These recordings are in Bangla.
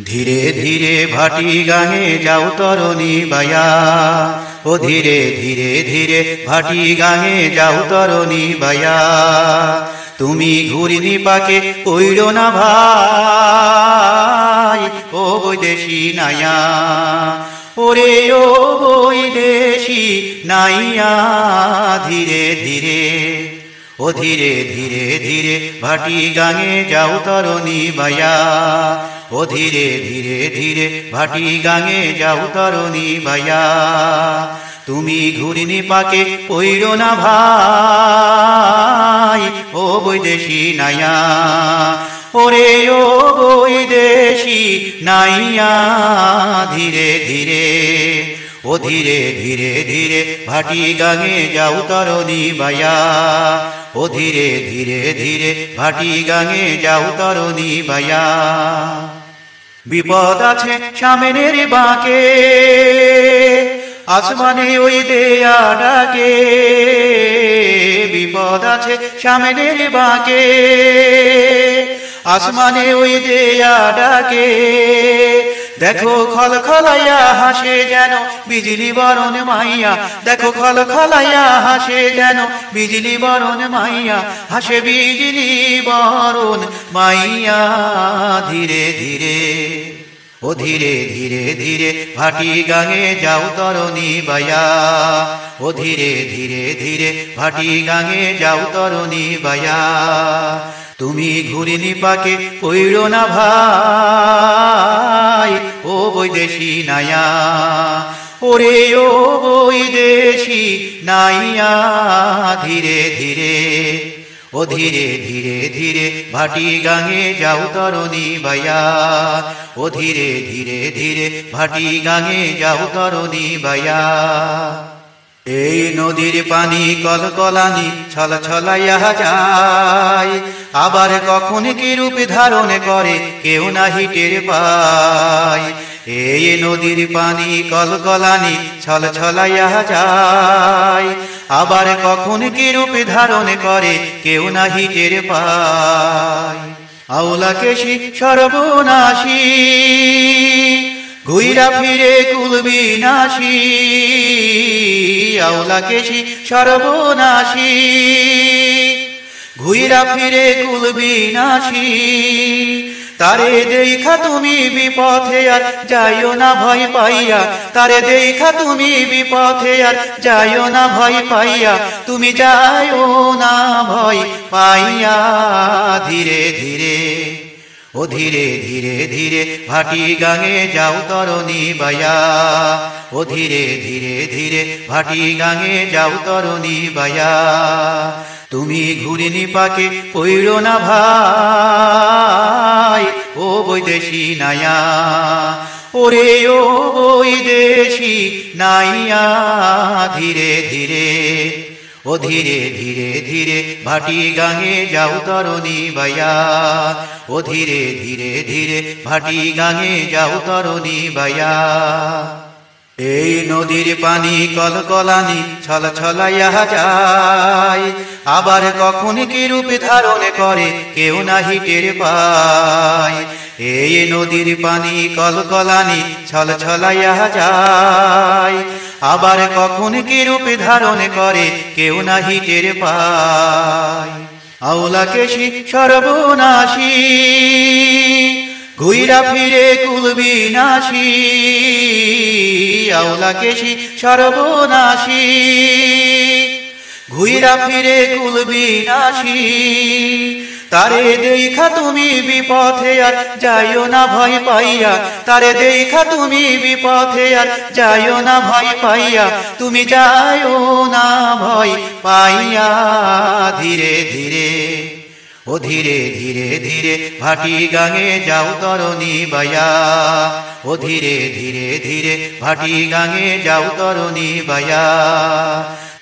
ধীরে ধীরে ভাটি গাঙে যাও তরণী বায়া, ও ধীরে ধীরে ধীরে ভাটি গাঙে যাও তরণী বায়া। তুমি ঘুরিনি পাকে কইরো না ভাই, ও বৈদেশি নাইয়া, ওরে ও বৈদেশি নাইয়া। ধীরে ধীরে ও ধীরে ধীরে ধীরে ভাটি গাঙে যাও তরণী বায়া, ও ধীরে ধীরে ধীরে ভাটি গাঙে যাও তরণী বায়া। তুমি ঘুরিনি পাকে পইরো না ভাই, ও বৈদেশি নাইয়া, ওরে ও বৈদেশি নাইয়া। ধীরে ধীরে ও ধীরে ধীরে ধীরে ভাটি গাঙে যাও তরণী বায়া, ও ধীরে ধীরে ধীরে ভাটি গাঙে যাও তরণী বায়া। বিপদ আছে সামনের বাঁকে, আসমানে ওই দেয়া ডাকে। বিপদ আছে সামনের বাঁকে, আসমানে ওই দেয়া ডাকে। দেখো খল খলাইয়া হাসে যেন বিজলি বরণ মাইয়া, দেখো খল খলাইয়া হাসে যেন বিজলি বরণ মাইয়া, হাসে বিজলি বরণ মাইয়া। ধীরে ধীরে ও ধীরে ধীরে ধীরে ভাটি গাঙে যাও তরণী বায়া, ও ধীরে ধীরে ধীরে ভাটি গাঙে যাও তরণী বায়া। তুমি ঘুরিনি পাকে পইরো না ভাই, ও বৈদেশি নাইয়া, ওরে ও বৈদেশি নাইয়া। ধীরে ধীরে ও ধীরে ধীরে ধীরে ভাটি গাঙে যাও তরণী বায়া, ও ধীরে ধীরে ধীরে ভাটি গাঙে যাও তরণী বায়া। এই নদীর পানি কলকলানি ছল ছলাইয়া যায়, আবার কখন কি রূপ ধারণ করে কেউ নাহি টের পায়। এই নদীর পানি কলকলানি ছল ছলাইয়া যায়, আবার কখন কি রূপ ধারণ করে কেউ নাহি টের পায়। আওলা কেশি সর্বনাশী, ঘুইরা ফিরে কুল বিনাশী। আওলা কেশি সর্বনাশী, ঘুইরা ফিরে কুল বিনাশী। তারে দেখা তুমি বিপথে আর যাইও না ভয় পাইয়া, তারে দেখা তুমি বিপথে আর যাইও না ভয় পাইয়া, তুমি যাইও না ভয় পাইয়া। ধীরে ধীরে ও ধীরে ধীরে ধীরে ভাটি গাঙে যাও তরণী বায়া, ও ধীরে ধীরে ধীরে ভাটি গাঙে যাও তরণী বায়া। তুমি ঘুরিনি পাকে পইরো না ভাই, ও বৈদেশি নাইয়া, ওরে ও বৈদেশি নাইয়া। ধীরে ধীরে ও ধীরে ধীরে ধীরে ভাটি গাঙে যাও তরণী বায়া, ও ধীরে ধীরে ধীরে ভাটি গাঙে যাও তরণী বায়া। এই নদীর পানি কলকলানি ছল ছলাইয়া যায়, আবার কখন কি রূপ ধারণ করে কেউ নাহি টের পায়। এই নদীর পানি কলকলানি ছল ছলাইয়া যায়, আবার কখন কি রূপ ধারণ করে কেউ নাহি টের পায়। আওলা কেশি সর্বনাশী, ঘুইরা ফিরে কুল বিনাশী। আওলা কেশি সর্বনাশী, ঘুইরা ফিরে কুল বিনাশী। তারে দেখা তুমি বিপথে আর যাইও না ভয় পাইয়া, তারে দেখা তুমি বিপথে আর যাইও না ভয় পাইয়া, তুমি যাইও না ভয় পাইয়া। ধীরে ধীরে ও ধীরে ধীরে ধীরে ভাটি গাঙে যাও তরণী বায়া, ও ধীরে ধীরে ধীরে ভাটি গাঙে যাও তরণী বায়া।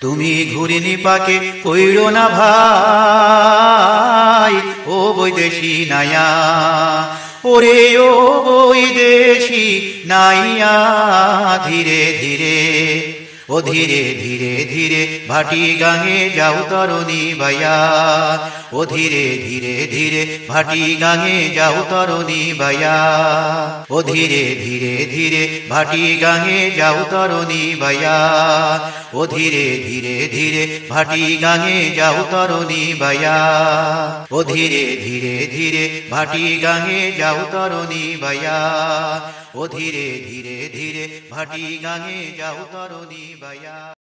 তুমি ঘুরিনি পাকে পইরো না ভাই, ও বৈদেশি নাইয়া, ওরে ও বৈদেশি নাইয়া। ধীরে ধীরে ও ও ধীরে ধীরে ধীরে ভাটি গাঙে যাও তরুণী বাইয়া ও ধীরে ধীরে ধীরে ভাটি গাঙে যাও তরুণী বাইয়া ও ধীরে ধীরে ধীরে ভাটি গাঙে যাও তরুণী বাইয়া ও ধীরে ধীরে ধীরে ভাটি গাঙে যাও তরুণী বাইয়া ও ধীরে ধীরে ধীরে ভাটি গাঙে যাও তরুণী বাইয়া ও ধীরে ধীরে ধীরে ভাটি গাঙে যাও তরুণী বাইয়া।